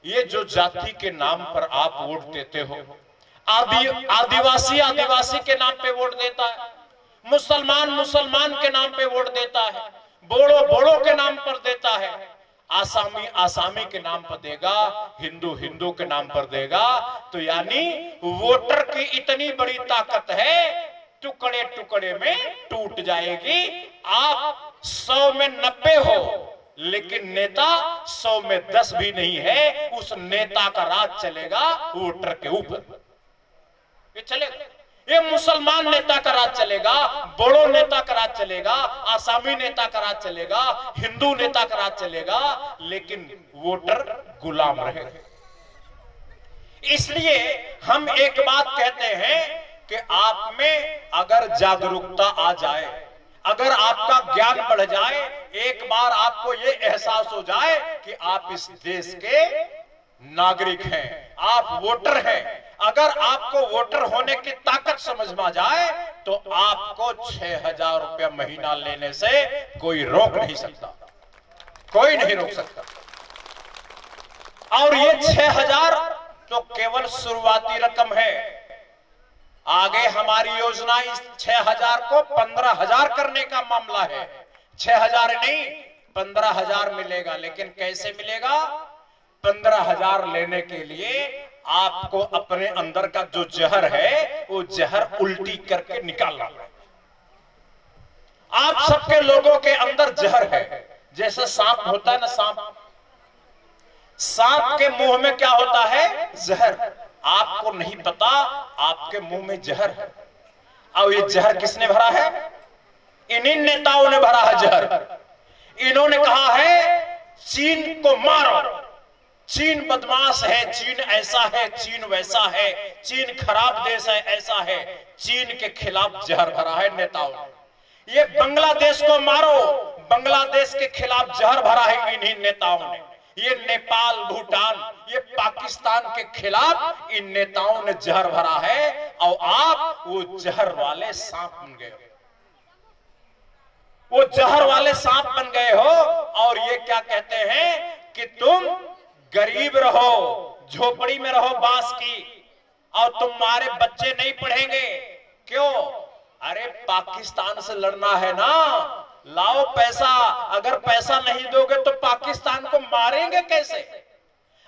ये जो जाति के नाम पर आप वोट देते हो, आदिवासी के नाम पे वोट देता है, मुसलमान के नाम पे वोट देता है, बोड़ो के नाम पर देता है, आसामी के नाम पर देगा, हिंदू के नाम पर देगा। तो यानी वोटर की इतनी बड़ी ताकत है, टुकड़े टुकड़े में टूट जाएगी। आप 100 में 90 हो, लेकिन नेता 100 में 10 भी नहीं है। उस नेता का राज चलेगा वोटर के ऊपर। ये चलेगा, ये मुसलमान नेता का राज चलेगा, बोड़ो नेता का राज चलेगा, आसामी नेता का राज चलेगा, हिंदू नेता का राज चलेगा, लेकिन वोटर गुलाम रहेगा। इसलिए हम एक बात कहते हैं कि आप में अगर जागरूकता आ जाए, अगर आपका ज्ञान बढ़ जाए, एक बार आपको ये एहसास हो जाए कि आप इस देश के नागरिक हैं, आप वोटर हैं, अगर आपको वोटर होने की ताकत समझ में आ जाए, तो आपको 6,000 रुपया महीना लेने से कोई रोक नहीं सकता, कोई नहीं रोक सकता। और ये 6,000 तो केवल शुरुआती रकम है। आगे हमारी योजना इस 6,000 को 15,000 करने का मामला है। 6,000 नहीं, 15,000 मिलेगा। लेकिन कैसे मिलेगा? 15,000 लेने के लिए आपको अपने अंदर का जो जहर है, वो जहर उल्टी करके निकालना है। आप सबके लोगों के अंदर जहर है। जैसे सांप होता है ना, सांप के मुंह में क्या होता है? जहर। आपको नहीं पता आपके मुंह में जहर है। और ये जहर किसने भरा है? इन्हीं नेताओं ने भरा है जहर। इन्होंने कहा है चीन को मारो, चीन बदमाश है, चीन ऐसा है, चीन वैसा है, चीन खराब देश है, ऐसा है। चीन के खिलाफ जहर भरा है नेताओं ने। ये बांग्लादेश को मारो, बांग्लादेश के खिलाफ जहर भरा है इन्हीं नेताओं ने। ये नेपाल, भूटान, ये पाकिस्तान के खिलाफ इन नेताओं ने जहर भरा है। और आप वो जहर वाले सांप बन गए, वो जहर वाले सांप बन गए हो। और ये क्या कहते हैं कि तुम गरीब रहो, झोपड़ी में रहो बांस की, और तुम्हारे बच्चे नहीं पढ़ेंगे। क्यों? अरे पाकिस्तान से लड़ना है ना, लाओ पैसा। अगर पैसा नहीं दोगे तो पाकिस्तान को मारेंगे कैसे?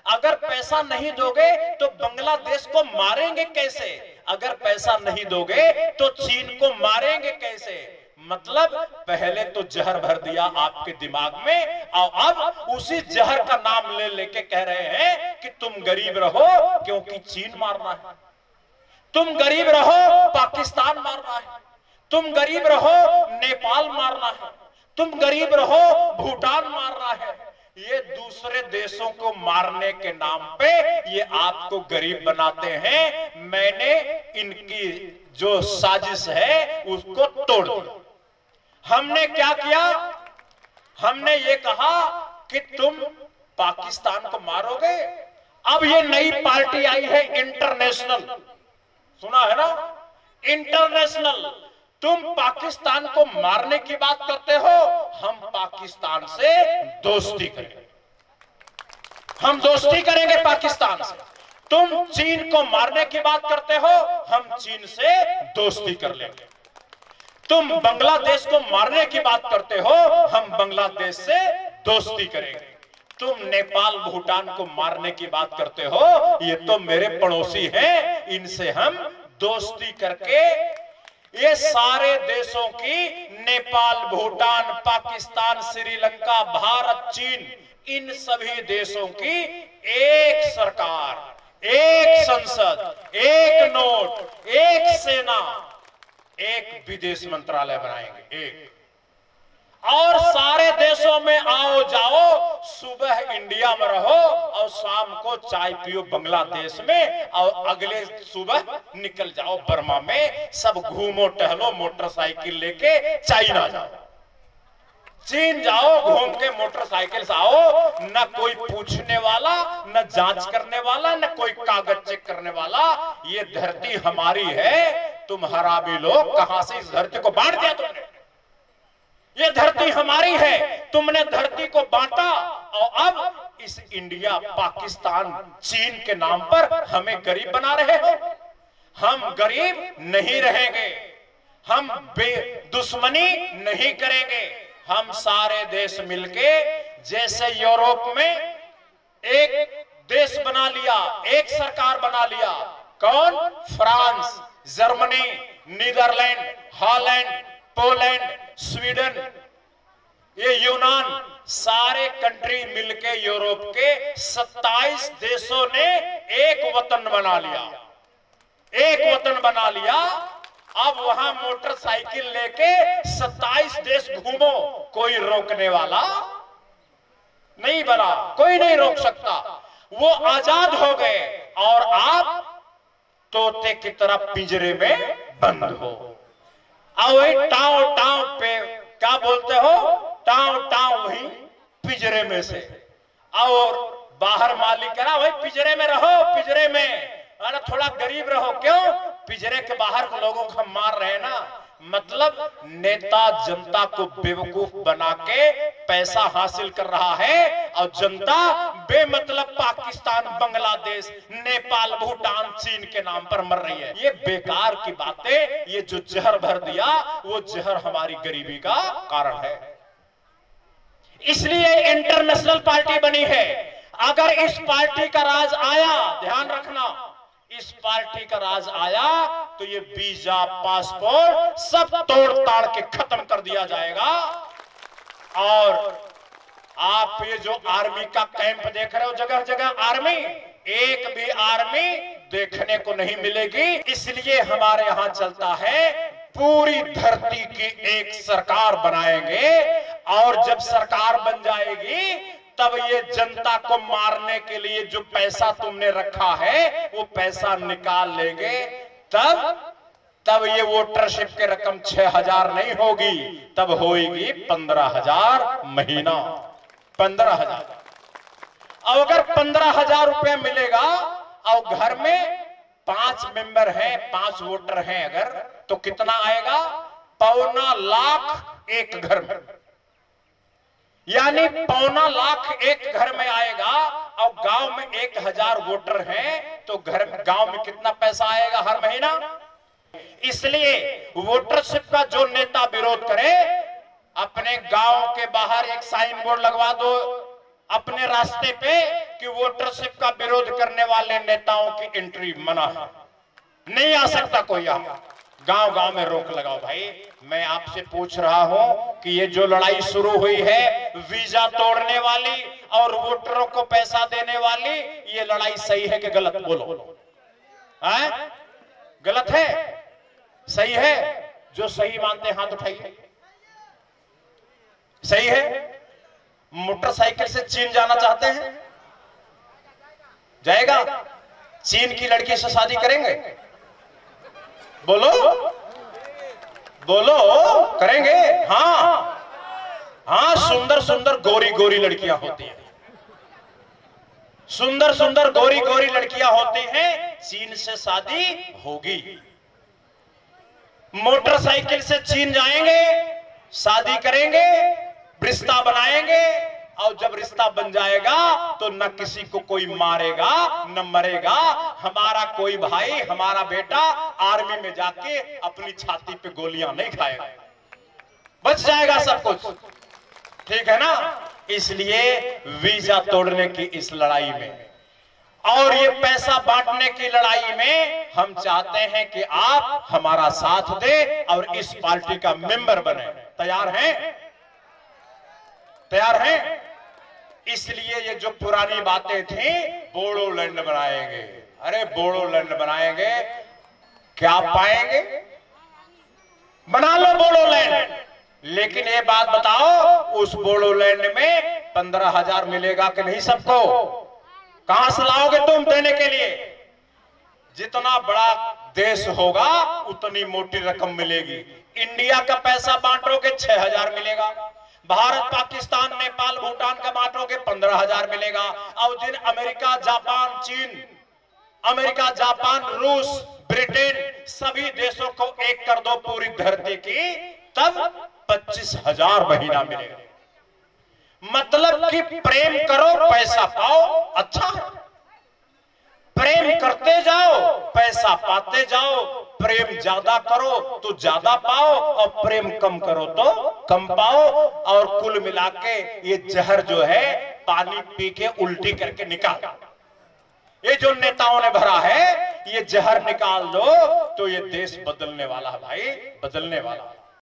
अगर पैसा नहीं दोगे तो बांग्लादेश को मारेंगे कैसे? अगर पैसा नहीं दोगे तो चीन को मारेंगे कैसे? मतलब पहले तो जहर भर दिया आपके दिमाग में, और अब उसी जहर का नाम ले लेके कह रहे हैं कि तुम गरीब रहो क्योंकि चीन मारना है, तुम गरीब रहो पाकिस्तान मारना है, तुम गरीब रहो नेपाल मारना है, तुम गरीब रहो भूटान मारना है। ये दूसरे देशों को मारने के नाम पे ये आपको गरीब बनाते हैं। मैंने इनकी जो साजिश है उसको तोड़ दिया। हमने क्या किया? हमने ये कहा कि तुम पाकिस्तान को मारोगे। अब ये नई पार्टी आई है इंटरनेशनल, सुना है ना? इंटरनेशनल। तुम पाकिस्तान को मारने की बात करते हो, हम पाकिस्तान से दोस्ती करेंगे, हम दोस्ती करेंगे पाकिस्तान से। तुम चीन को मारने की बात करते हो, हम चीन से दोस्ती कर लेंगे। तुम बांग्लादेश को मारने की बात करते हो, हम बांग्लादेश से दोस्ती करेंगे। तुम नेपाल, भूटान को मारने की बात करते हो, ये तो मेरे पड़ोसी हैं, इनसे हम दोस्ती करके ये सारे देशों की, नेपाल, भूटान, पाकिस्तान, श्रीलंका, भारत, चीन, इन सभी देशों की एक सरकार, एक संसद, एक नोट, एक सेना, एक विदेश मंत्रालय बनाएंगे, एक। और सारे देशों में आओ जाओ, सुबह इंडिया में रहो और शाम को चाय पियो बांग्लादेश में, और अगले सुबह निकल जाओ बर्मा में। सब घूमो टहलो मोटरसाइकिल लेके, चाइना जाओ, चीन जाओ, घूम के मोटरसाइकिल से आओ। न कोई पूछने वाला, न जांच करने वाला, न कोई कागज चेक करने वाला। ये धरती हमारी है, तुम हरामी लोग कहां से इस धरती को बांट दिया तुमने? ये धरती हमारी है, तुमने धरती को बांटा और अब इस इंडिया, पाकिस्तान, चीन के नाम पर हमें गरीब बना रहे हो। हम गरीब नहीं रहेंगे, हम दुश्मनी नहीं करेंगे। हम सारे देश मिलके, जैसे यूरोप में एक देश बना लिया, एक सरकार बना लिया। कौन? France, Germany, Netherland, Holland, Poland, Sweden, ये यूनान, सारे कंट्री मिलके यूरोप के 27 देशों ने एक वतन बना लिया, एक वतन बना लिया। अब वहां मोटरसाइकिल लेके 27 देश घूमो, कोई रोकने वाला नहीं बना, कोई नहीं रोक सकता। वो आजाद हो गए और आप तोते की तरह पिंजरे में बंद हो। अब वही टाव टाव पे क्या बोलते हो, टाव टाव वही पिंजरे में से, और बाहर मालिक कह रहा वही पिंजरे में रहो, पिंजरे में, अरे थोड़ा गरीब रहो। क्यों? पिंजरे के बाहर के लोगों को हम मार रहे हैं ना। मतलब नेता जनता को बेवकूफ बना के पैसा हासिल कर रहा है और जनता बेमतलब पाकिस्तान, बांग्लादेश, नेपाल, भूटान, चीन के नाम पर मर रही है। ये बेकार की बातें, ये जो जहर भर दिया वो जहर हमारी गरीबी का कारण है। इसलिए इंटरनेशनल पार्टी बनी है। अगर इस पार्टी का राज आया, ध्यान रखना, इस पार्टी का राज आया तो ये वीजा, पासपोर्ट सब तोड़ ताड़ के खत्म कर दिया जाएगा। और आप ये जो आर्मी का कैंप देख रहे हो, जगह जगह आर्मी, एक भी आर्मी देखने को नहीं मिलेगी। इसलिए हमारे यहां चलता है, पूरी धरती की एक सरकार बनाएंगे और जब सरकार बन जाएगी तब ये जनता को मारने के लिए जो पैसा तुमने रखा है वो पैसा निकाल लेंगे। तब ये वोटरशिप की रकम 6,000 नहीं होगी, तब होगी 15,000 महीना, 15,000। और अगर 15,000 रुपया मिलेगा और घर में 5 मेंबर हैं, 5 वोटर हैं अगर, तो कितना आएगा? 1.25 लाख एक घर में, यानी 1.25 लाख एक घर में आएगा। और गांव में 1,000 वोटर हैं तो गांव में कितना पैसा आएगा हर महीना? इसलिए वोटरशिप का जो नेता विरोध करे, अपने गांव के बाहर एक साइन बोर्ड लगवा दो अपने रास्ते पे कि वोटरशिप का विरोध करने वाले नेताओं की एंट्री मना है, नहीं आ सकता कोई। यहां गांव गांव में रोक लगाओ। भाई मैं आपसे पूछ रहा हूं कि ये जो लड़ाई शुरू हुई है वीजा तोड़ने वाली और वोटरों को पैसा देने वाली, ये लड़ाई सही है कि गलत? बोलो, है? गलत है? सही है? जो सही मानते हैं हाथ उठाइए। सही है? मोटरसाइकिल से चीन जाना चाहते हैं? जाएगा? चीन की लड़की से शादी करेंगे? बोलो बोलो, करेंगे? हाँ हाँ, सुंदर सुंदर गोरी गोरी लड़कियां होती हैं, सुंदर सुंदर गोरी गोरी लड़कियां होती हैं, चीन से शादी होगी। मोटरसाइकिल से चीन जाएंगे, शादी करेंगे, रिश्ता बनाएंगे, और जब रिश्ता बन जाएगा तो न किसी को कोई मारेगा न मरेगा। हमारा कोई भाई, हमारा बेटा आर्मी में जाके अपनी छाती पे गोलियां नहीं खाएगा, बच जाएगा सब कुछ, ठीक है ना? इसलिए वीजा तोड़ने की इस लड़ाई में और ये पैसा बांटने की लड़ाई में हम चाहते हैं कि आप हमारा साथ दें और इस पार्टी का मेंबर बने। तैयार हैं? तैयार हैं? इसलिए ये जो पुरानी बातें थी, बोडोलैंड बनाएंगे, अरे बोडोलैंड बनाएंगे, क्या पाएंगे? बना लो बोडोलैंड, लेकिन ये बात बताओ उस बोडोलैंड में 15,000 मिलेगा कि नहीं सबको? कहां से लाओगे तुम देने के लिए? जितना बड़ा देश होगा उतनी मोटी रकम मिलेगी। इंडिया का पैसा बांटोगे 6,000 मिलेगा, भारत, पाकिस्तान, नेपाल, भूटान का बांटोगे 15,000 मिलेगा। और जिन अमेरिका, जापान, चीन, अमेरिका, जापान, रूस, ब्रिटेन, सभी देशों को एक कर दो पूरी धरती की, तब 25,000 महीना मिलेगा। मतलब कि प्रेम करो पैसा पाओ, अच्छा है। प्रेम करते जाओ पैसा पाते जाओ, प्रेम ज्यादा करो तो ज्यादा पाओ और प्रेम कम करो तो कम पाओ। और कुल मिला के ये जहर जो है पानी पी के उल्टी करके निकाल, ये जो नेताओं ने भरा है ये जहर निकाल दो तो ये देश बदलने वाला है भाई, बदलने वाला।